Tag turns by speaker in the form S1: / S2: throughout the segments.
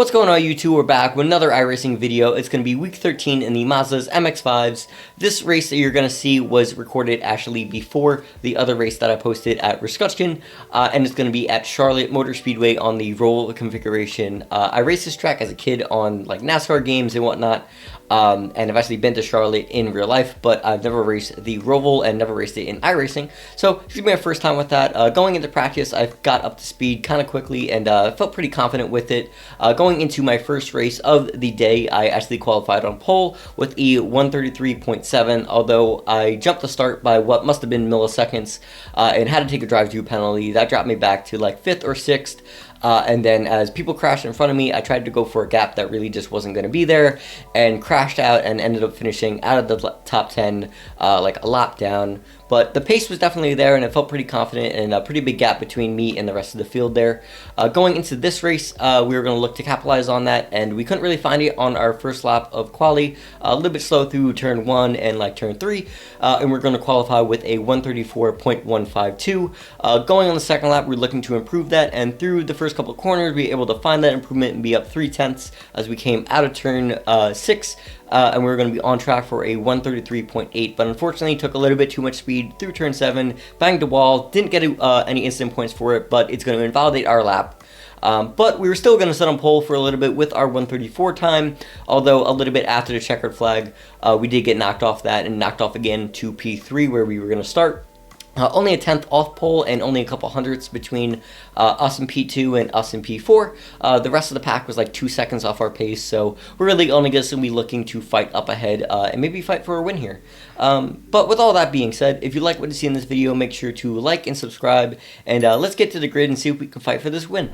S1: What's going on, YouTube? We're back with another iRacing video. It's going to be week 13 in the Mazda's Mx-5s. This race that you're going to see was recorded actually before the other race that I posted at Riscutcheon, and it's going to be at Charlotte Motor Speedway on the roll configuration. I raced this track as a kid on like NASCAR games and whatnot, and I've actually been to Charlotte in real life, but I've never raced the Roval and never raced it in iRacing, so it's going to be my first time with that. Going into practice, I've got up to speed kind of quickly and felt pretty confident with it. Going into my first race of the day, I actually qualified on pole with a 133.7, although I jumped the start by what must have been milliseconds and had to take a drive-through penalty. That dropped me back to like 5th or 6th. And then as people crashed in front of me, I tried to go for a gap that really just wasn't going to be there and crashed out and ended up finishing out of the top 10 like a lap down. But the pace was definitely there and I felt pretty confident, and a pretty big gap between me and the rest of the field there. Going into this race, we were going to look to capitalize on that, and we couldn't really find it on our first lap of quali. A little bit slow through turn 1 and like turn 3, and we're going to qualify with a 134.152. Going on the second lap, we're looking to improve that, and through the first couple of corners, we were able to find that improvement and be up 0.3 as we came out of turn 6. And we were going to be on track for a 133.8, but unfortunately took a little bit too much speed through turn 7, banged the wall, didn't get any instant points for it, but it's going to invalidate our lap. But we were still going to sit on pole for a little bit with our 134 time, although a little bit after the checkered flag, we did get knocked off that and knocked off again to P3 where we were going to start. Only a 10th off pole and only a couple hundredths between us and P2 and us and P4. The rest of the pack was like 2 seconds off our pace, so we're really only going to be looking to fight up ahead and maybe fight for a win here. But with all that being said, if you like what you see in this video, make sure to like and subscribe, and let's get to the grid and see if we can fight for this win.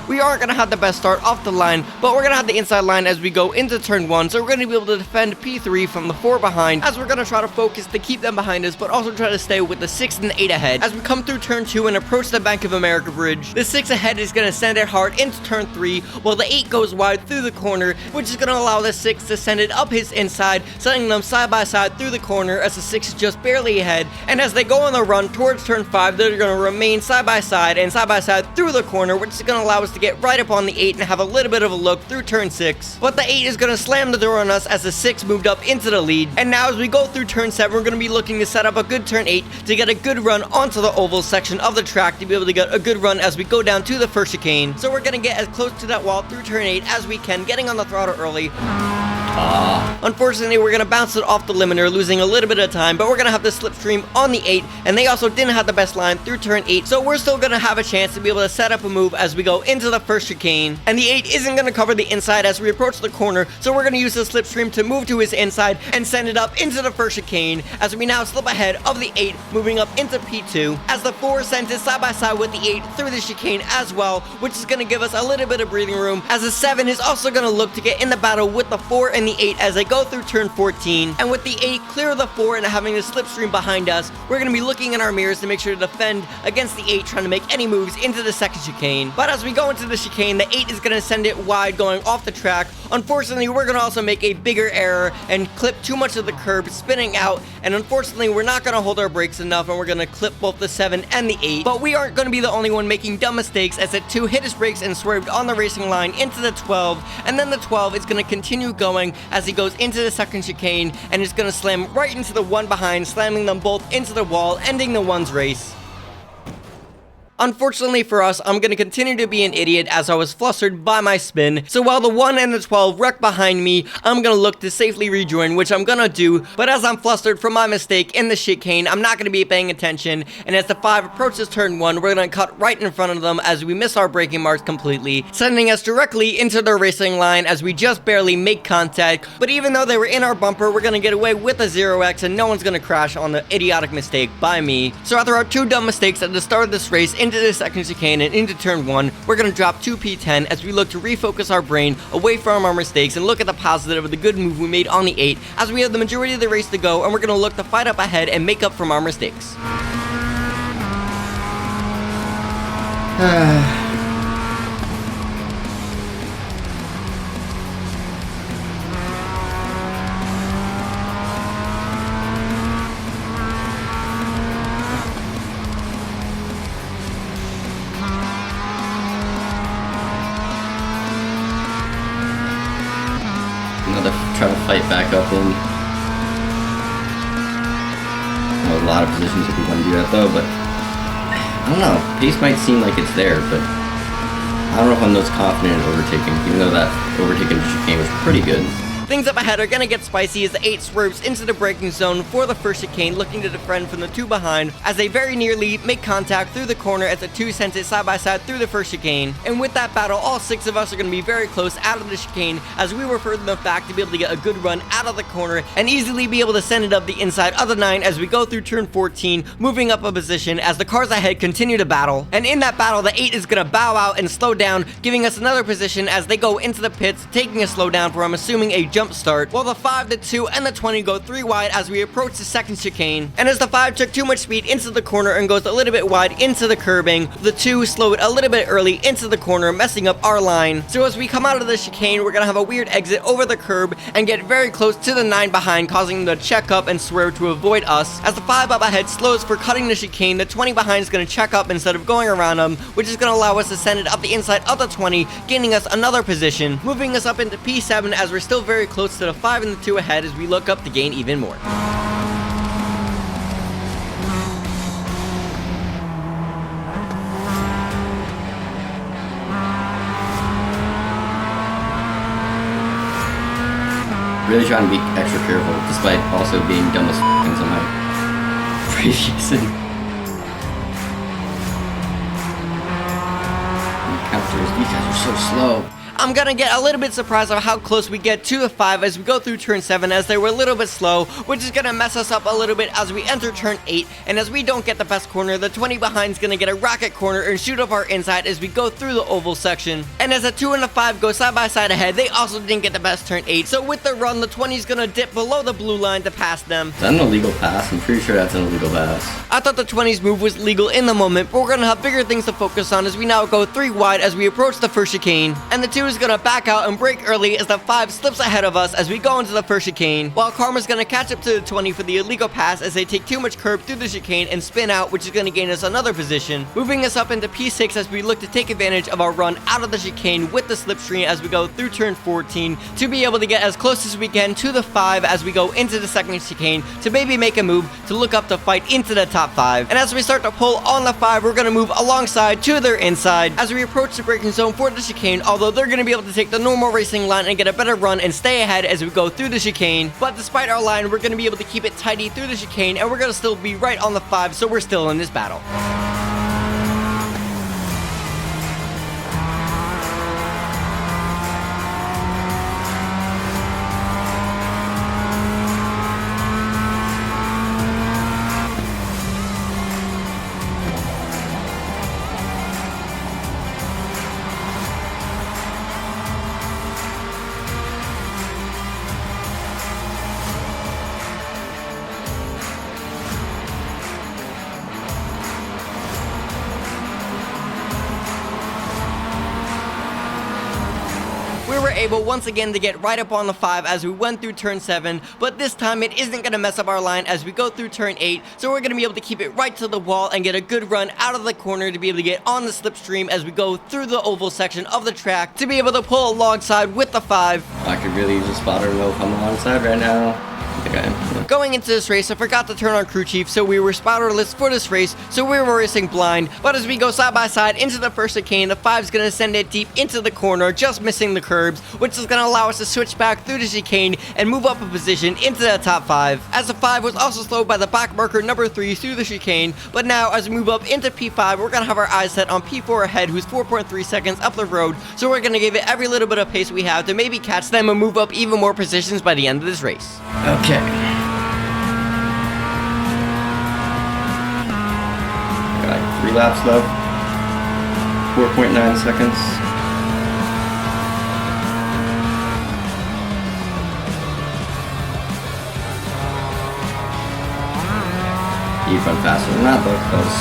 S1: We aren't going to have the best start off the line, but we're going to have the inside line as we go into turn 1, so we're going to be able to defend P3 from the 4 behind, as we're going to try to focus to keep them behind us, but also try to stay with the 6 and 8 ahead. As we come through turn 2 and approach the Bank of America bridge, the 6 ahead is going to send it hard into turn 3, while the 8 goes wide through the corner, which is going to allow the 6 to send it up his inside, sending them side by side through the corner as the 6 is just barely ahead, and as they go on the run towards turn 5, they're going to remain side by side through the corner, which is going to allow us to get right up on the 8 and have a little bit of a look through turn 6. But the 8 is going to slam the door on us as the 6 moved up into the lead. And now as we go through turn 7, we're going to be looking to set up a good turn 8 to get a good run onto the oval section of the track to be able to get a good run as we go down to the first chicane. So we're going to get as close to that wall through turn 8 as we can, getting on the throttle early. Unfortunately, we're going to bounce it off the limiter, losing a little bit of time, but we're going to have the slipstream on the 8, and they also didn't have the best line through turn 8, so we're still going to have a chance to be able to set up a move as we go into the first chicane. And the 8 isn't going to cover the inside as we approach the corner, so we're going to use the slipstream to move to his inside and send it up into the first chicane, as we now slip ahead of the 8, moving up into P2, as the 4 sends it side by side with the 8 through the chicane as well, which is going to give us a little bit of breathing room, as the 7 is also going to look to get in the battle with the 4 and the 8 as they go through turn 14. And with the 8 clear of the 4 and having the slipstream behind us, we're going to be looking in our mirrors to make sure to defend against the 8 trying to make any moves into the second chicane. But as we go into the chicane, the 8 is going to send it wide going off the track. Unfortunately, we're going to also make a bigger error and clip too much of the curb, spinning out, and unfortunately we're not going to hold our brakes enough and we're going to clip both the 7 and the 8. But we aren't going to be the only one making dumb mistakes, as the 2 hit his brakes and swerved on the racing line into the 12, and then the 12 is going to continue going as he goes into the second chicane and is going to slam right into the 1 behind, slamming them both into the wall, ending the 1's race. Unfortunately for us, I'm going to continue to be an idiot as I was flustered by my spin, so while the 1 and the 12 wreck behind me, I'm going to look to safely rejoin, which I'm going to do, but as I'm flustered from my mistake in the chicane, I'm not going to be paying attention, and as the 5 approaches turn 1, we're going to cut right in front of them as we miss our braking marks completely, sending us directly into their racing line as we just barely make contact. But even though they were in our bumper, we're going to get away with a 0x, and no one's going to crash on the idiotic mistake by me. So after our 2 dumb mistakes at the start of this race, into the second chicane and into turn 1, we're going to drop to P10 as we look to refocus our brain away from our mistakes and look at the positive of the good move we made on the 8, as we have the majority of the race to go, and we're going to look to fight up ahead and make up from our mistakes. fight back up in. A lot of positions if we want to do that though, but I don't know. Pace might seem like it's there, but I don't know if I'm most confident in overtaking, even though that overtaking chicane was pretty good.
S2: Things up ahead are going to get spicy as the 8 swerves into the braking zone for the first chicane, looking to defend from the 2 behind as they very nearly make contact through the corner as the 2 sends it side by side through the first chicane. And with that battle, all 6 of us are going to be very close out of the chicane as we were further enough back to be able to get a good run out of the corner and easily be able to send it up the inside of the 9 as we go through turn 14, moving up a position as the cars ahead continue to battle. And in that battle, the 8 is going to bow out and slow down, giving us another position as they go into the pits, taking a slow down for, I'm assuming, a jump start, while the 5, the 2, and the 20 go 3 wide as we approach the second chicane. And as the 5 took too much speed into the corner and goes a little bit wide into the curbing, the 2 slowed a little bit early into the corner, messing up our line. So as we come out of the chicane, we're gonna have a weird exit over the curb and get very close to the 9 behind, causing them to check up and swerve to avoid us. As the 5 up ahead slows for cutting the chicane, the 20 behind is gonna check up instead of going around them, which is gonna allow us to send it up the inside of the 20, gaining us another position, moving us up into P7 as we're still very close to the 5 and the 2 ahead as we look up to gain even more.
S1: Really trying to be extra careful, despite also being dumb as f***ing somehow. Previous counters, these guys are so slow.
S2: I'm gonna get a little bit surprised of how close we get to the 5 as we go through turn 7, as they were a little bit slow, which is gonna mess us up a little bit as we enter turn 8, and as we don't get the best corner, the 20 behind is gonna get a rocket corner and shoot off our inside as we go through the oval section. And as the 2 and the 5 go side by side ahead, they also didn't get the best turn 8, so with the run, the 20 is gonna dip below the blue line to pass them.
S1: Is that an illegal pass? I'm pretty sure that's an illegal pass.
S2: I thought the 20's move was legal in the moment, but we're gonna have bigger things to focus on as we now go 3 wide as we approach the first chicane, and the 2 is gonna back out and brake early as the 5 slips ahead of us as we go into the first chicane, while Karma's gonna catch up to the 20 for the illegal pass as they take too much curb through the chicane and spin out, which is gonna gain us another position, moving us up into P6 as we look to take advantage of our run out of the chicane with the slipstream as we go through turn 14 to be able to get as close as we can to the 5 as we go into the second chicane to maybe make a move to look up to fight into the top 5. And as we start to pull on the 5, we're gonna move alongside to their inside as we approach the braking zone for the chicane, although they're gonna be able to take the normal racing line and get a better run and stay ahead as we go through the chicane. But despite our line, we're going to be able to keep it tidy through the chicane, and we're going to still be right on the 5, so we're still in this battle. We were able once again to get right up on the 5 as we went through turn 7, but this time it isn't going to mess up our line as we go through turn 8, so we're going to be able to keep it right to the wall and get a good run out of the corner to be able to get on the slipstream as we go through the oval section of the track to be able to pull alongside with the 5.
S1: I could really use a spotter to know if I'm alongside right now. I think I am. Yeah.
S2: Going into this race, I forgot to turn on crew chief, so we were spotterless for this race, so we were racing blind. But as we go side by side into the first chicane, the 5's gonna send it deep into the corner, just missing the curbs, which is gonna allow us to switch back through the chicane and move up a position into the top 5. As the 5 was also slowed by the back marker number 3 through the chicane, but now as we move up into P5, we're gonna have our eyes set on P4 ahead, who's 4.3 seconds up the road, so we're gonna give it every little bit of pace we have to maybe catch them and move up even more positions by the end of this race.
S1: Okay. Got 3 laps left. 4.9 seconds. You run faster than that, though, close.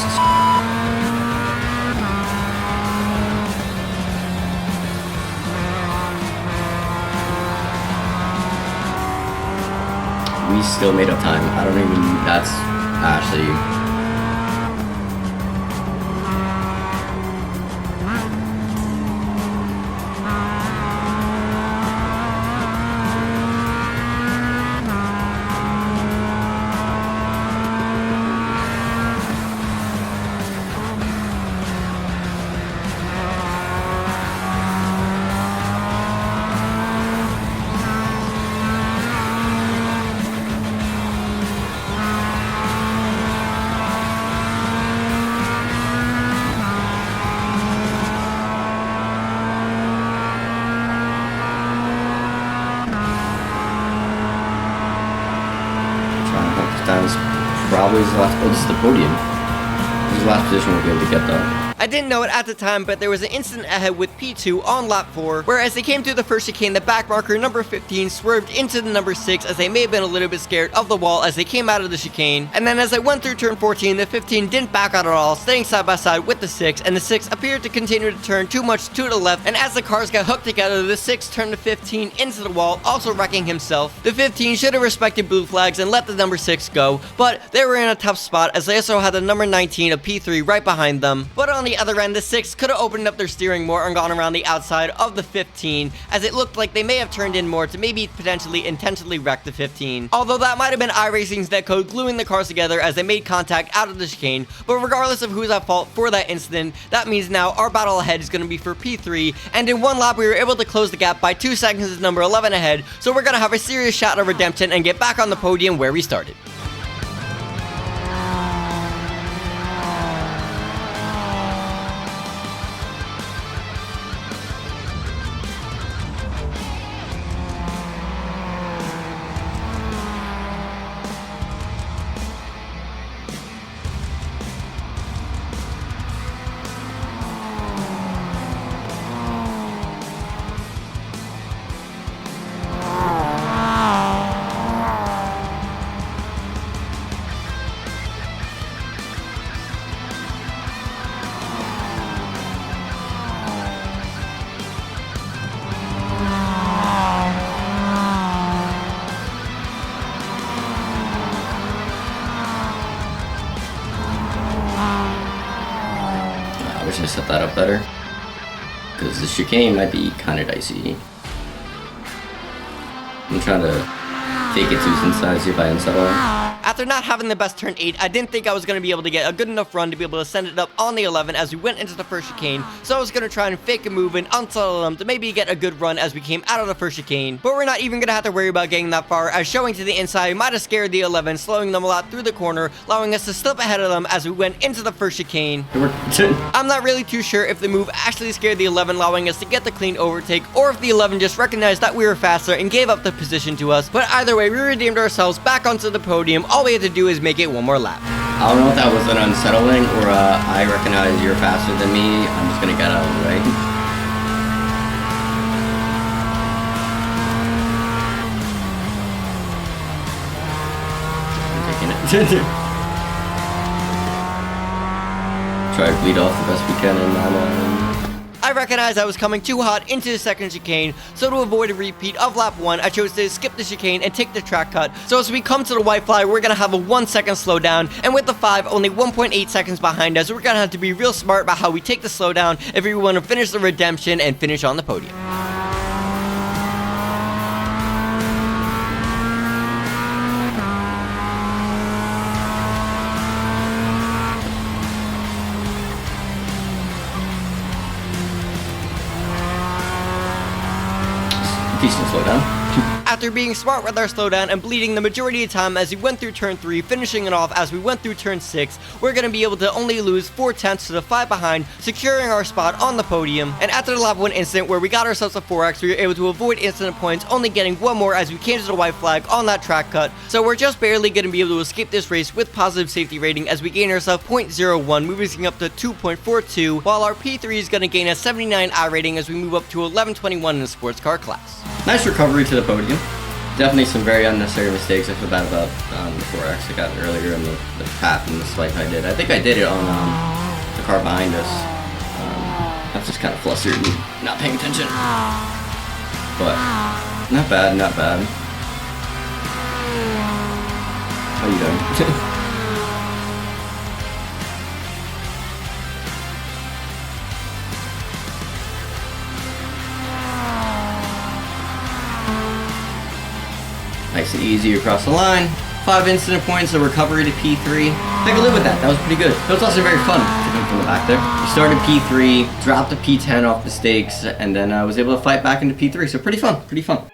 S1: We still made up time. I don't even, that's actually, was the last. Oh, this is the podium. This is the last position we'll be able to get though.
S2: I didn't know it at the time, but there was an incident ahead with P2 on lap 4, where as they came through the first chicane, the back marker number 15 swerved into the number 6 as they may have been a little bit scared of the wall as they came out of the chicane. And then as I went through turn 14, the 15 didn't back out at all, staying side by side with the 6, and the 6 appeared to continue to turn too much to the left, and as the cars got hooked together, the 6 turned the 15 into the wall, also wrecking himself. The 15 should have respected blue flags and let the number 6 go, but they were in a tough spot as they also had the number 19 of P3 right behind them. But on the other end, the 6 could have opened up their steering more and gone around the outside of the 15, as it looked like they may have turned in more to maybe potentially intentionally wreck the 15. Although that might have been iRacing's netcode gluing the cars together as they made contact out of the chicane, but regardless of who's at fault for that incident, that means now our battle ahead is going to be for P3, and in one lap we were able to close the gap by 2 seconds as number 11 ahead, so we're going to have a serious shot of redemption and get back on the podium where we started.
S1: I wish I set that up better, because the chicane might be kind of dicey. I'm trying to fake it to inside, see if I unsettle it.
S2: After not having the best turn 8, I didn't think I was going to be able to get a good enough run to be able to send it up on the 11 as we went into the first chicane, so I was going to try and fake a move and unsettle them to maybe get a good run as we came out of the first chicane. But we're not even going to have to worry about getting that far, as showing to the inside might have scared the 11, slowing them a lot through the corner, allowing us to slip ahead of them as we went into the first chicane. I'm not really too sure if the move actually scared the 11, allowing us to get the clean overtake, or if the 11 just recognized that we were faster and gave up the position to us, but either way, we redeemed ourselves back onto the podium. All we had to do is make it one more lap.
S1: I don't know if that was an unsettling or I recognize you're faster than me. I'm just gonna get out of the way. I'm taking it. Try to bleed off the best we can in my
S2: I recognized I was coming too hot into the second chicane, so to avoid a repeat of lap 1, I chose to skip the chicane and take the track cut. So as we come to the white flag, we're going to have a 1 second slowdown, and with the 5 only 1.8 seconds behind us, we're going to have to be real smart about how we take the slowdown if we want to finish the redemption and finish on the podium.
S1: decent slowdown.
S2: After being smart with our slowdown and bleeding the majority of time as we went through turn 3, finishing it off as we went through turn 6, we're going to be able to only lose 4 tenths to the 5 behind, securing our spot on the podium. And after the lap 1 incident where we got ourselves a 4x, we were able to avoid incident points, only getting 1 more as we came to the white flag on that track cut. So we're just barely going to be able to escape this race with positive safety rating as we gain ourselves 0.01, moving up to 2.42, while our P3 is going to gain a 79 iRating as we move up to 1121 in the sports car class.
S1: Nice recovery to the podium. Definitely some very unnecessary mistakes. I feel bad about the 4X I got earlier and the path and the swipe I did. I think I did it on the car behind us. I was just kind of flustered and not paying attention. But not bad, not bad. How you doing? Nice and easy across the line. 5 incident points, a recovery to P3. I could live with that. That was pretty good. It was also very fun to come from the back there. We started P3, dropped a P10 off the stakes, and then I was able to fight back into P3. So pretty fun, pretty fun.